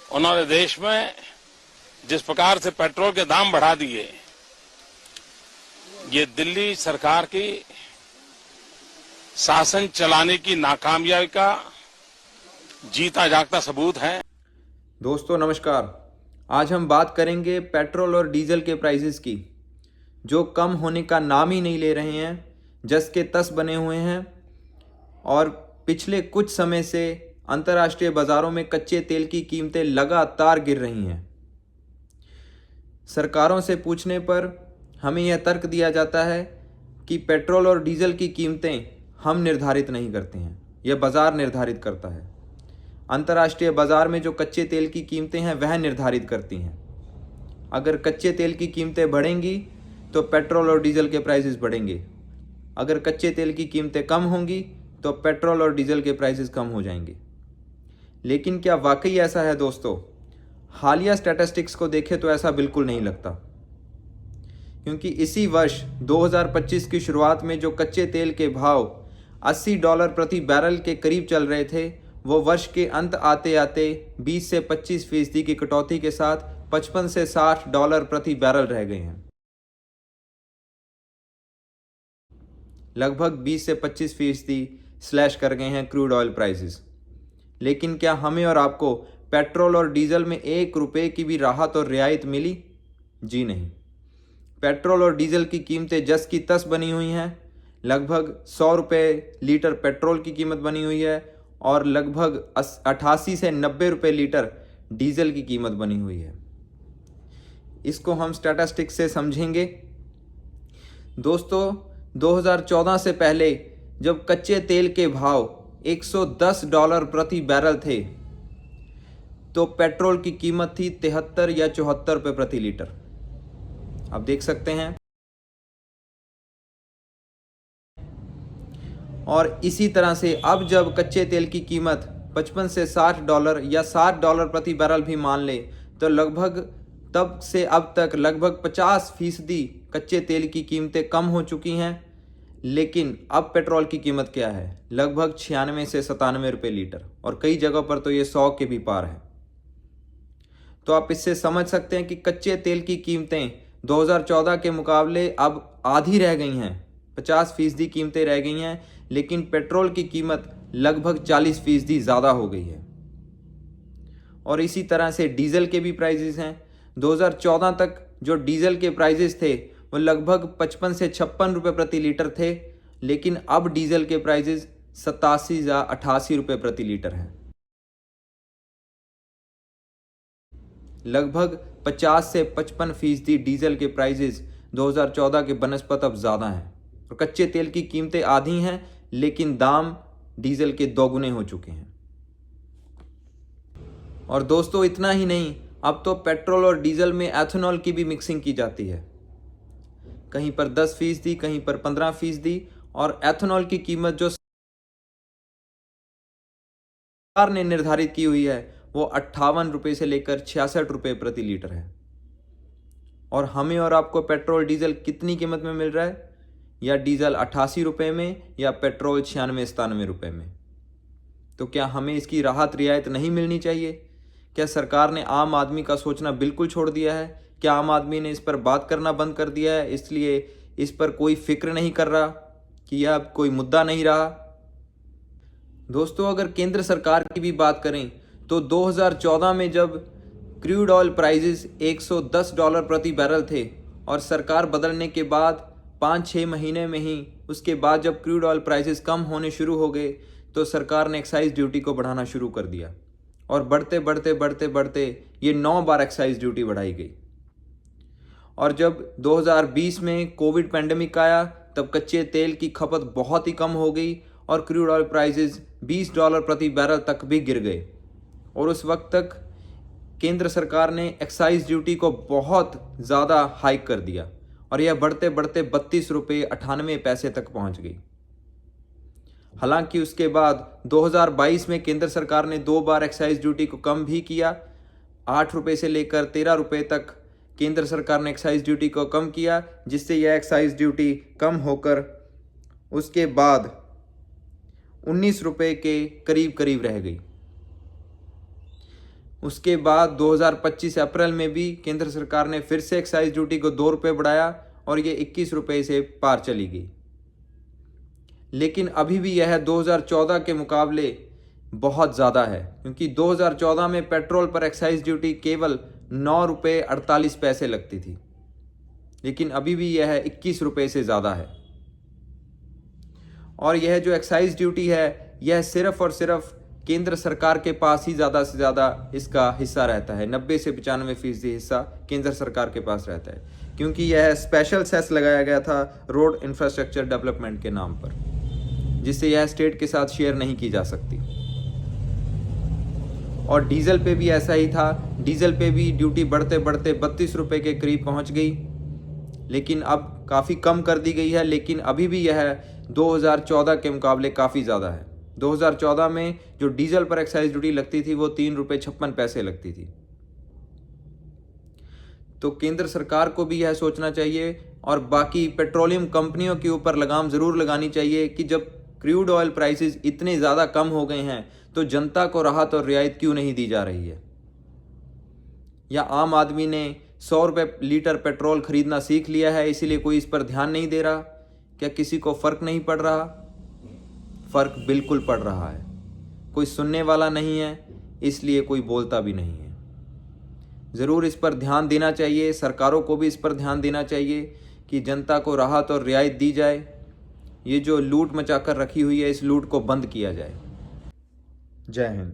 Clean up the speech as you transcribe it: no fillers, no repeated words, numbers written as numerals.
उन्होंने देश में जिस प्रकार से पेट्रोल के दाम बढ़ा दिए, ये दिल्ली सरकार की शासन चलाने की नाकामयाबी का जीता जागता सबूत है। दोस्तों नमस्कार। आज हम बात करेंगे पेट्रोल और डीजल के प्राइसेस की, जो कम होने का नाम ही नहीं ले रहे हैं, जस के तस बने हुए हैं। और पिछले कुछ समय से अंतर्राष्ट्रीय बाजारों में कच्चे तेल की कीमतें लगातार गिर रही हैं। सरकारों से पूछने पर हमें यह तर्क दिया जाता है कि पेट्रोल और डीजल की कीमतें हम निर्धारित नहीं करते हैं, यह बाज़ार निर्धारित करता है। अंतर्राष्ट्रीय बाज़ार में जो कच्चे तेल की कीमतें हैं वह निर्धारित करती हैं। अगर कच्चे तेल की कीमतें बढ़ेंगी तो पेट्रोल और डीजल के प्राइसेस बढ़ेंगे। अगर कच्चे तेल की कीमतें कम होंगी तो पेट्रोल और डीजल के प्राइसेस कम हो जाएंगे। लेकिन क्या वाकई ऐसा है दोस्तों? हालिया स्टैटिस्टिक्स को देखें तो ऐसा बिल्कुल नहीं लगता, क्योंकि इसी वर्ष 2025 की शुरुआत में जो कच्चे तेल के भाव $80 प्रति बैरल के करीब चल रहे थे, वो वर्ष के अंत आते आते 20 से 25% की कटौती के साथ $55 से $60 प्रति बैरल रह गए हैं। लगभग 20 से 25% स्लैश कर गए हैं क्रूड ऑयल प्राइसेस। लेकिन क्या हमें और आपको पेट्रोल और डीजल में ₹1 की भी राहत और रियायत मिली? जी नहीं। पेट्रोल और डीजल की कीमतें जस की तस बनी हुई हैं। लगभग ₹100 लीटर पेट्रोल की कीमत बनी हुई है और लगभग 88 से 90 रुपये लीटर डीजल की कीमत बनी हुई है। इसको हम स्टैटिस्टिक्स से समझेंगे। दोस्तों 2014 से पहले जब कच्चे तेल के भाव $110 प्रति बैरल थे, तो पेट्रोल की कीमत थी 73 या 74 रुपये प्रति लीटर। आप देख सकते हैं। और इसी तरह से अब जब कच्चे तेल की कीमत $55 से $60 या $60 प्रति बैरल भी मान ले, तो लगभग तब से अब तक लगभग 50% कच्चे तेल की कीमतें कम हो चुकी हैं। लेकिन अब पेट्रोल की कीमत क्या है? लगभग 96 से 97 रुपये लीटर, और कई जगहों पर तो ये 100 के भी पार है। तो आप इससे समझ सकते हैं कि कच्चे तेल की कीमतें 2014 के मुकाबले अब आधी रह गई हैं, 50% कीमतें रह गई हैं। लेकिन पेट्रोल की कीमत लगभग 40% ज़्यादा हो गई है। और इसी तरह से डीजल के भी प्राइजेस हैं। 2014 तक जो डीजल के प्राइजेस थे वो लगभग 55 से 56 रुपये प्रति लीटर थे, लेकिन अब डीजल के प्राइजेस 87 या 88 रुपये प्रति लीटर हैं। लगभग 50 से 55% डीजल के प्राइजेस 2014 के बनस्पत अब ज़्यादा हैं। और कच्चे तेल की कीमतें आधी हैं, लेकिन दाम डीजल के दोगुने हो चुके हैं। और दोस्तों इतना ही नहीं, अब तो पेट्रोल और डीजल में एथेनॉल की भी मिक्सिंग की जाती है। कहीं पर 10%, कहीं पर 15%। और एथेनॉल की कीमत जो सरकार ने निर्धारित की हुई है वो 58 रुपये से लेकर 66 रुपये प्रति लीटर है। और हमें और आपको पेट्रोल डीजल कितनी कीमत में मिल रहा है? या डीजल 88 रुपये में, या पेट्रोल 96-97 रुपये में। तो क्या हमें इसकी राहत रियायत नहीं मिलनी चाहिए? क्या सरकार ने आम आदमी का सोचना बिल्कुल छोड़ दिया है? क्या आम आदमी ने इस पर बात करना बंद कर दिया है, इसलिए इस पर कोई फिक्र नहीं कर रहा कि यह अब कोई मुद्दा नहीं रहा? दोस्तों अगर केंद्र सरकार की भी बात करें तो 2014 में जब क्रूड ऑयल प्राइजेस $110 प्रति बैरल थे, और सरकार बदलने के बाद 5-6 महीने में ही उसके बाद जब क्रूड ऑयल प्राइसेस कम होने शुरू हो गए, तो सरकार ने एक्साइज ड्यूटी को बढ़ाना शुरू कर दिया। और बढ़ते बढ़ते बढ़ते बढ़ते ये 9 बार एक्साइज ड्यूटी बढ़ाई गई। और जब 2020 में कोविड पैंडेमिक आया, तब कच्चे तेल की खपत बहुत ही कम हो गई और क्रूड ऑयल प्राइसेस $20 प्रति बैरल तक भी गिर गए। और उस वक्त तक केंद्र सरकार ने एक्साइज ड्यूटी को बहुत ज़्यादा हाइक कर दिया, और यह बढ़ते बढ़ते ₹32.98 तक पहुंच गई। हालांकि उसके बाद 2022 में केंद्र सरकार ने 2 बार एक्साइज ड्यूटी को कम भी किया। 8 रुपये से लेकर 13 रुपये तक केंद्र सरकार ने एक्साइज ड्यूटी को कम किया, जिससे यह एक्साइज ड्यूटी कम होकर उसके बाद 19 रुपये के करीब करीब रह गई। उसके बाद 2025 अप्रैल में भी केंद्र सरकार ने फिर से एक्साइज ड्यूटी को 2 रुपये बढ़ाया और ये 21 रुपये से पार चली गई। लेकिन अभी भी यह 2014 के मुकाबले बहुत ज़्यादा है, क्योंकि 2014 में पेट्रोल पर एक्साइज ड्यूटी केवल 9 रुपये 48 पैसे लगती थी, लेकिन अभी भी यह 21 रुपये से ज़्यादा है। और यह जो एक्साइज ड्यूटी है यह सिर्फ और सिर्फ केंद्र सरकार के पास ही ज़्यादा से ज़्यादा इसका हिस्सा रहता है। 90 से 95% हिस्सा केंद्र सरकार के पास रहता है, क्योंकि यह स्पेशल सेस लगाया गया था रोड इंफ्रास्ट्रक्चर डेवलपमेंट के नाम पर, जिससे यह स्टेट के साथ शेयर नहीं की जा सकती। और डीजल पे भी ऐसा ही था। डीजल पे भी ड्यूटी बढ़ते बढ़ते 32 रुपये के करीब पहुंच गई, लेकिन अब काफ़ी कम कर दी गई है। लेकिन अभी भी यह 2014 के मुकाबले काफ़ी ज़्यादा है। 2014 में जो डीजल पर एक्साइज ड्यूटी लगती थी वो 3 रुपये 56 पैसे लगती थी। तो केंद्र सरकार को भी यह सोचना चाहिए और बाकी पेट्रोलियम कंपनियों के ऊपर लगाम ज़रूर लगानी चाहिए कि जब क्रूड ऑयल प्राइसेस इतने ज़्यादा कम हो गए हैं तो जनता को राहत और रियायत क्यों नहीं दी जा रही है। या आम आदमी ने 100 रुपये लीटर पेट्रोल खरीदना सीख लिया है, इसीलिए कोई इस पर ध्यान नहीं दे रहा। क्या किसी को फ़र्क नहीं पड़ रहा? फ़र्क बिल्कुल पड़ रहा है। कोई सुनने वाला नहीं है, इसलिए कोई बोलता भी नहीं है। ज़रूर इस पर ध्यान देना चाहिए, सरकारों को भी इस पर ध्यान देना चाहिए कि जनता को राहत और रियायत दी जाए। ये जो लूट मचा कर रखी हुई है, इस लूट को बंद किया जाए। जय हिंद।